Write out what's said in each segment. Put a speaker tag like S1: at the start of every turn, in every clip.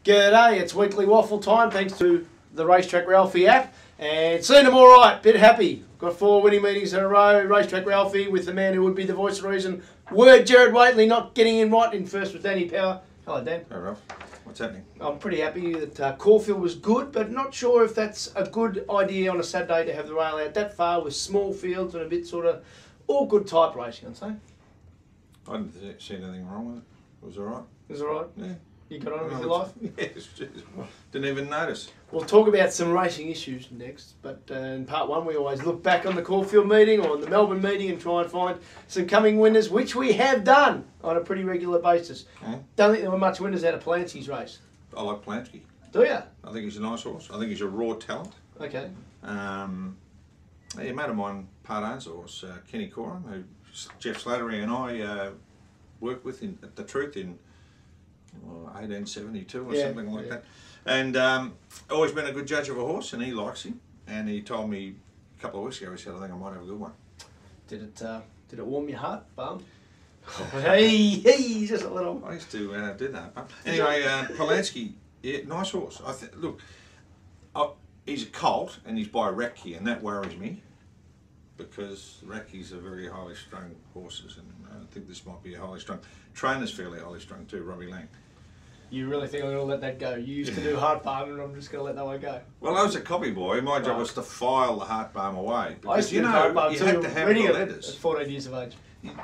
S1: G'day, it's weekly waffle time thanks to the Racetrack Ralphy app. And seen them all right, bit happy. Got 4 winning meetings in a row. Racetrack Ralphy with the man who would be the voice of reason. Word Jared Waitley not getting in right in first with Danny Power. Hello Dan.
S2: Hey Ralph, what's happening?
S1: I'm pretty happy that Caulfield was good, but not sure if that's a good idea on a Saturday to have the rail out that far with small fields and a bit sort of awkward type racing, I'd say.
S2: I didn't see anything wrong with it. It was alright.
S1: It was alright?
S2: Yeah.
S1: You got on with your life?
S2: Yes, didn't even notice.
S1: We'll talk about some racing issues next, but in part 1 we always look back on the Caulfield meeting or on the Melbourne meeting and try and find some coming winners, which we have done on a pretty regular basis. Don't think there were much winners out of Polanski's race.
S2: I like Polanski.
S1: Do you?
S2: I think he's a nice horse. I think he's a raw talent.
S1: Okay.
S2: A mate of mine, Pt1's horse, Kenny Coram, who Jeff Slattery and I worked with at the Truth in 1872 or something like that, and always been a good judge of a horse, and he likes him. And he told me a couple of weeks ago, he said, I think I might have a good one. Did
S1: it warm your heart, Balm? hey, just a little.
S2: I used to do that. But anyway, Polanski, yeah, nice horse. Look, he's a colt and he's by Recce, and that worries me because Recce's are very highly strung horses, and I think this might be a highly strung. Trainer's fairly highly strung too, Robbie Lang.
S1: You really think I'm going to let that go? You used to do Heart Balm and I'm just going to let that one go?
S2: Well, I was a copy boy. My job was to file the Heart Balm away.
S1: I used to do Heart Balm too,
S2: had to have the letters.
S1: At 14 years of age.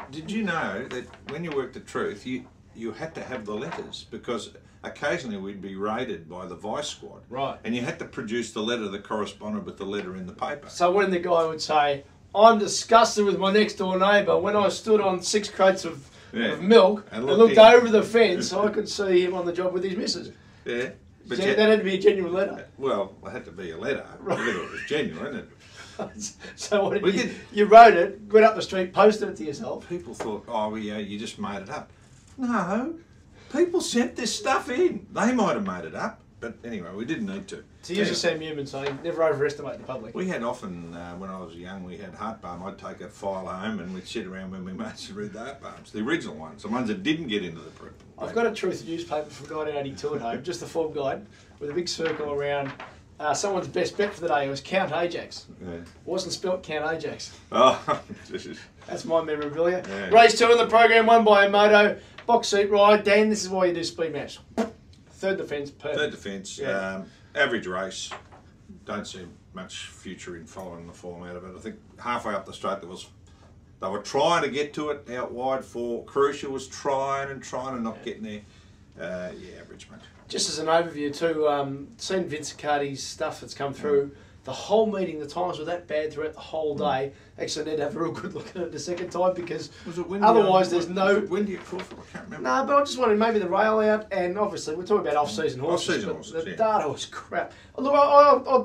S2: Did you know that when you worked at Truth, you had to have the letters because occasionally we'd be raided by the vice squad.
S1: Right.
S2: And you had to produce the letter that corresponded with the letter in the paper.
S1: So when the guy would say, I'm disgusted with my next door neighbour, when I stood on 6 crates of milk and looked over the fence, I could see him on the job with his missus.
S2: Yeah. But
S1: that had to be a genuine letter.
S2: Well, it had to be a letter. Right. Whether it was genuine.
S1: So what did you wrote it, went up the street, posted it to yourself.
S2: People thought, oh, well, yeah, you just made it up. No, people sent this stuff in. They might have made it up, but anyway, we didn't need to.
S1: To use a Sam Newman saying, never overestimate the public.
S2: We had often, when I was young, we had Heart Balm. I'd take a file home and we'd sit around when we mates and read the Heart Balms, the original ones, the ones that didn't get into the print.
S1: I've got a Truth newspaper from 1982 at home, just the form guide, with a big circle around someone's best bet for the day. It was Count Ajax. Yeah. Wasn't spelt Count Ajax.
S2: Oh,
S1: that's my memorabilia.
S2: Yeah.
S1: Race 2 in the program, won by a moto. Box seat ride. Dan, this is why you do speed match. Third defence, perfect. Third
S2: defence, average race. Don't see much future in following the form out of it. I think halfway up the straight they were trying to get to it out wide for Crucial was trying and not getting there. Yeah, average mate.
S1: Just as an overview too, seen Vince Cardi's stuff that's come through. The whole meeting, the times were that bad throughout the whole day. Actually, I need to have a real good look at it the second time because otherwise there's no...
S2: Was it windy at Caulfield? I can't remember.
S1: No, but I just wanted maybe the rail out, and obviously we're talking about off-season horses.
S2: Off-season horses,
S1: the data was crap. Look, I'll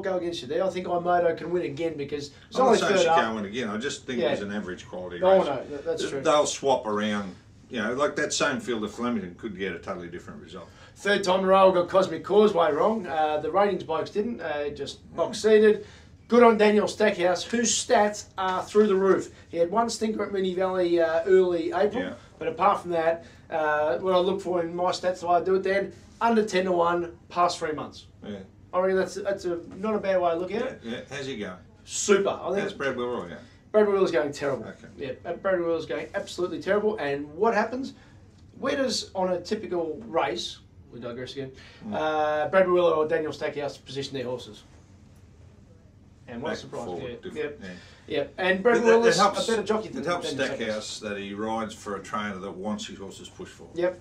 S1: go against you there. I think Imoto can win again because it's only third up. I'm not saying she can't
S2: win again. I just think it was an average quality race.
S1: Oh no, that's true.
S2: They'll swap around. You know, like that same field of Flemington could get a totally different result.
S1: Third time in a row, got Cosmic Causeway wrong. The ratings blokes didn't, just box seated. Good on Daniel Stackhouse, whose stats are through the roof. He had one stinker at Moonee Valley early April, but apart from that, what I look for in my stats, the way I do it, Dan, under 10 to 1, past 3 months. Yeah. I reckon that's not a bad way to look at it.
S2: Yeah. How's he going?
S1: Super. I think
S2: how's Brad Wheeler going?
S1: Brad Wheeler's going terrible.
S2: Okay.
S1: Yeah, Brad Wheeler's going absolutely terrible. And what happens? Where does, on a typical race, we digress again, Brad Wheeler or Daniel Stackhouse position their horses? And what a surprise. Yeah. And Brad Wheeler's a better jockey than
S2: Daniel Stackhouse that he rides for a trainer that wants his horses pushed forward.
S1: Yep.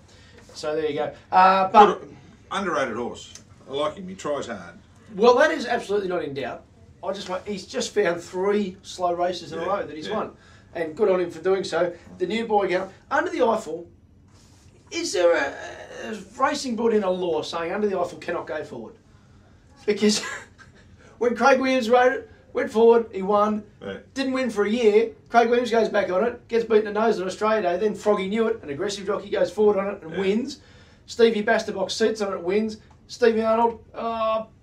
S1: So there you go. But
S2: underrated horse. I like him. He tries hard.
S1: Well, that is absolutely not in doubt. He's just found 3 slow races in a row that he's won. And good on him for doing so. The new boy going under the Eiffel. Is there a racing brought in a law saying under the Eiffel cannot go forward? Because when Craig Williams rode it, went forward, he won, didn't win for a year. Craig Williams goes back on it, gets beaten in the nose on Australia Day. Then Froggy knew it, an aggressive jockey goes forward on it and wins. Stevie Basterbox sits on it, wins. Stevie Arnold,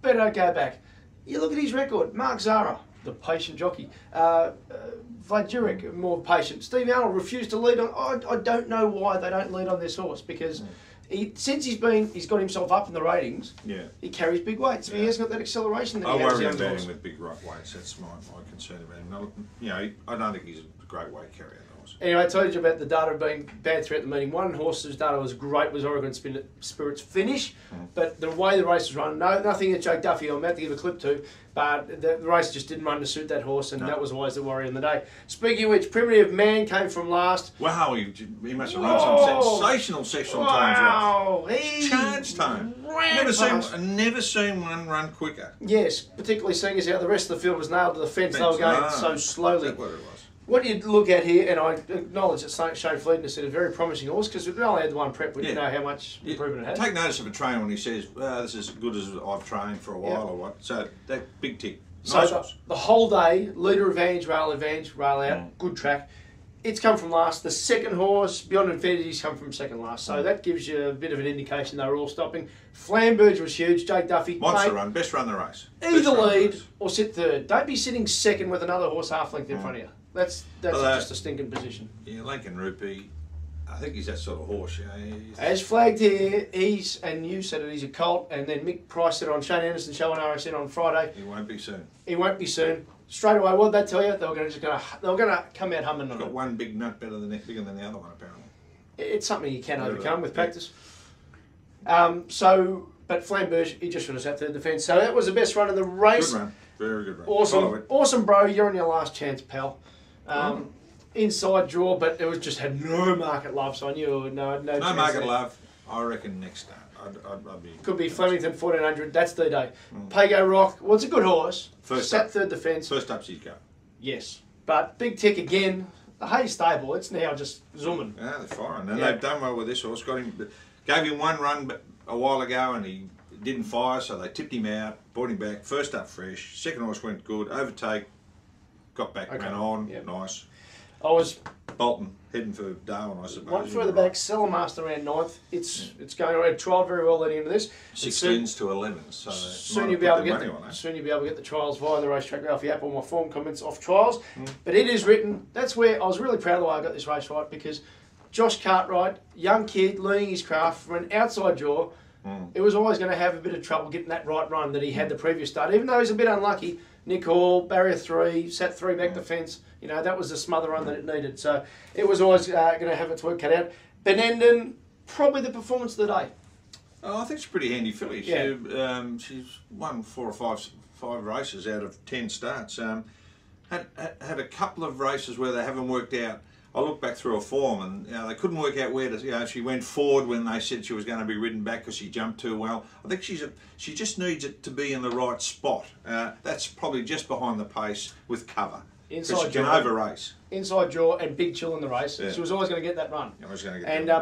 S1: better go back. You look at his record. Mark Zara, the patient jockey. Vlad Jurek, more patient. Stevie Arnold refused to lead on. I don't know why they don't lead on this horse because Since he's got himself up in the ratings.
S2: Yeah.
S1: He carries big weights. He hasn't got that acceleration that
S2: I
S1: he has.
S2: worry about him with big weights. That's my concern about him. You know, I don't think he's a great weight carrier.
S1: Anyway, I told you about the data being bad throughout the meeting. One horse whose data was great was Oregon Spirit's finish, but the way the race was run, nothing that Jake Duffy I'm about to give a clip to, but the race just didn't run to suit that horse, and that was always the worry in the day. Speaking of which, Primitive Man came from last.
S2: Wow, he must have run some sensational sessional times.
S1: Wow, he
S2: charged time. Never seen one run quicker.
S1: Yes, particularly seeing as how the rest of the field was nailed to the fence. They were going so slowly.
S2: That's what it was.
S1: What you look at here, and I acknowledge that Shane Fleetness said a very promising horse because we only had the one prep. We didn't know how much improvement it had.
S2: Take notice of a trainer when he says, "This is as good as I've trained for a while," or what. So that big tick. Nice
S1: so the whole day, leader advantage, rail out, good track. It's come from last. The second horse, Beyond Infinity's come from second last. So that gives you a bit of an indication they were all stopping. Flamberge was huge. Jake Duffy.
S2: Monster run. Best run the race.
S1: Either lead or sit third. Don't be sitting second with another horse half length in front of you. That's just a stinking position.
S2: Yeah, Lincoln Rupee, I think he's that sort of horse. You know,
S1: as flagged here, and you said it, he's a colt, and then Mick Price said on Shane Anderson's show on RSN on Friday.
S2: He won't be soon.
S1: He won't be soon. Straight away, what did they tell you? They were going to come out humming on it.
S2: Got one big nut bigger than the other one, apparently.
S1: It's something you can overcome with practice. But Flamberge, he just finished out third defence. So that was the best run of the race.
S2: Good run. Very good run.
S1: Awesome, bro. You're on your last chance, pal. Inside draw, but it was just had no market love, so I knew no
S2: market love. I reckon next start. I'd be
S1: could be Flemington 1400. That's the day. Pago Rock. Well, it's a good horse. Sat third defence.
S2: First up's his go.
S1: Yes, but big tick again. The Hayes stable. It's now just zooming.
S2: Yeah, they're firing, and they've done well with this horse. Gave him one run a while ago, and he didn't fire, so they tipped him out, brought him back. First up fresh. Second horse went good. Overtake. Got back, ran on, nice.
S1: I was
S2: Bolton heading for Darwin, I suppose.
S1: One further back, Cellarmaster ran ninth. It's going already. Trialled very well leading into this.
S2: 16s to 11s. So
S1: soon you'll be able to get the trials via the Racetrack Ralphy app. All my form comments off trials, but it is written. That's where I was really proud of the way I got this race right because Josh Cartwright, young kid, learning his craft from an outside jaw. It was always going to have a bit of trouble getting that right run that he had the previous start, even though he's a bit unlucky. Nick Hall, barrier 3, sat 3 back the fence. You know, that was the smother run that it needed. So it was always going to have its work cut out. Benenden, probably the performance of the day.
S2: Oh, I think she's a pretty handy filly.
S1: Yeah.
S2: She's won 4 or 5 races out of 10 starts. Had a couple of races where they haven't worked out. I look back through her form and they couldn't work out where to. She went forward when they said she was going to be ridden back because she jumped too well. I think she just needs it to be in the right spot. That's probably just behind the pace with cover.
S1: Inside
S2: jaw, over race.
S1: Inside jaw and big chill in the race. Yeah. She was always going to get that run.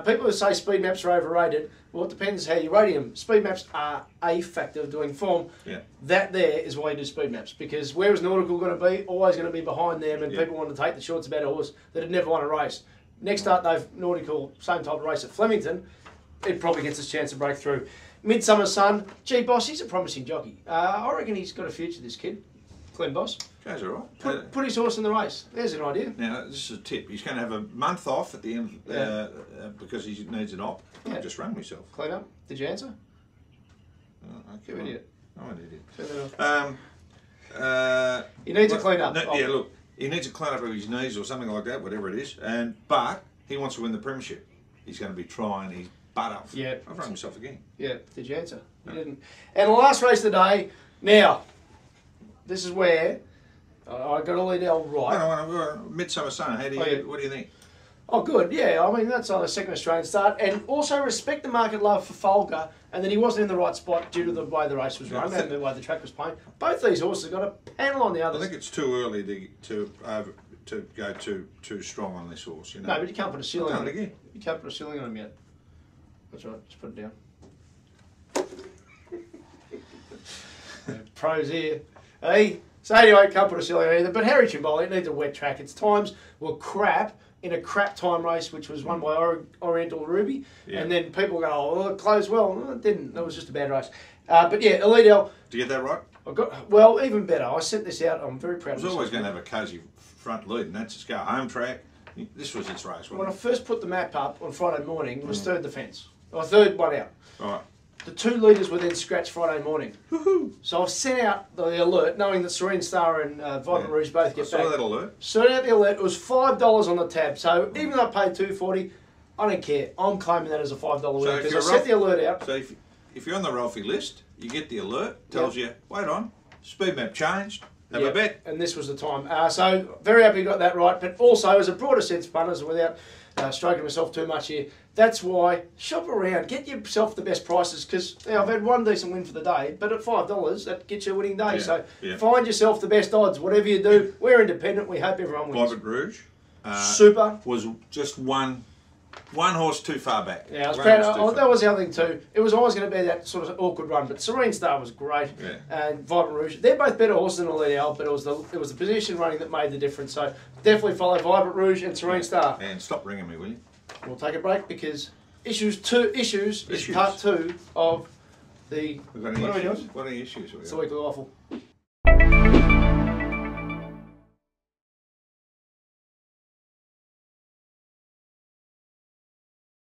S1: People who say speed maps are overrated, well, it depends how you rate them. Speed maps are a factor of doing form.
S2: Yeah.
S1: That there is why you do speed maps because where is Nautical going to be? Always going to be behind them, and people want to take the shorts about a horse that had never won a race. Next up, they've Nautical, same type of race at Flemington. It probably gets its chance to break through. Midsummer Sun, gee, boss, he's a promising jockey. I reckon he's got a future, this kid. Clean boss.
S2: Goes all right.
S1: Put his horse in the race. There's an idea.
S2: Now, this is a tip. He's going to have a month off at the end because he needs an op. I just rang myself.
S1: Clean up. Did you answer?
S2: Okay.
S1: You idiot.
S2: I'm an idiot.
S1: He needs to clean up.
S2: Yeah, look. He needs to clean up of his knees or something like that, whatever it is. But he wants to win the premiership. He's going to be trying his butt off.
S1: Yeah.
S2: I've rung myself again.
S1: Yeah. Did you answer? No. You didn't. And the last race of the day. Now, this is where I got to lead out right.
S2: No, Midsummer Sun. What do you think?
S1: Oh, good. Yeah, I mean, that's on the second Australian start. And also respect the market love for Folger and that he wasn't in the right spot due to the way the race was run and the way the track was playing. Both these horses got a panel on the others.
S2: I think it's too early to go too strong on this horse. You know?
S1: No, but you can't put a ceiling on
S2: it.
S1: You can't put a ceiling on him yet. That's right. Just put it down. Pros here. Hey. So anyway, can't put a ceiling on either. But Harry Chimboli, it needs a wet track. Its times were crap in a crap time race, which was won by Oriental Ruby. Yeah. And then people go, oh, well, it closed well. No, it didn't. That was just a bad race. But yeah, Elite L.
S2: Did you get that right?
S1: Well, even better. I sent this out. I'm very proud of it.
S2: It was always going to have a cosy front lead, and that's its go home track. This was its race, wasn't it?
S1: When I first put the map up on Friday morning, it was third defence. or third one out.
S2: Right.
S1: The 2 leaders were then scratched Friday morning.
S2: Woohoo!
S1: So I've sent out the alert, knowing that Serene Star and Vibrant Rouge both get
S2: I
S1: back.
S2: saw that alert.
S1: Sent out the alert. It was $5 on the tab. So even though I paid $2.40, I don't care. I'm claiming that as a $5 win because I set the alert out.
S2: So if you're on the Ralphie list, you get the alert. Tells you, wait on, speed map changed. Have a bet.
S1: And this was the time. So very happy you got that right. But also, as a broader sense, punters, without stroking myself too much here, that's why shop around, get yourself the best prices. Because I've had one decent win for the day, but at $5, that gets you a winning day. So find yourself the best odds, whatever you do. We're independent. We hope everyone wins.
S2: Vibrant Rouge.
S1: Super.
S2: Was just one horse too far back.
S1: Yeah, I was proud. That was the other thing too. It was always going to be that sort of awkward run, but Serene Star was great, and Vibrant Rouge. They're both better horses than Elite Owl, but it was the position running that made the difference. So definitely follow Vibrant Rouge and Serene Star.
S2: And stop ringing me, will you?
S1: We'll take a break because issues is part 2 of the.
S2: We've got any issues? What are the issues?
S1: It's a weekly waffle.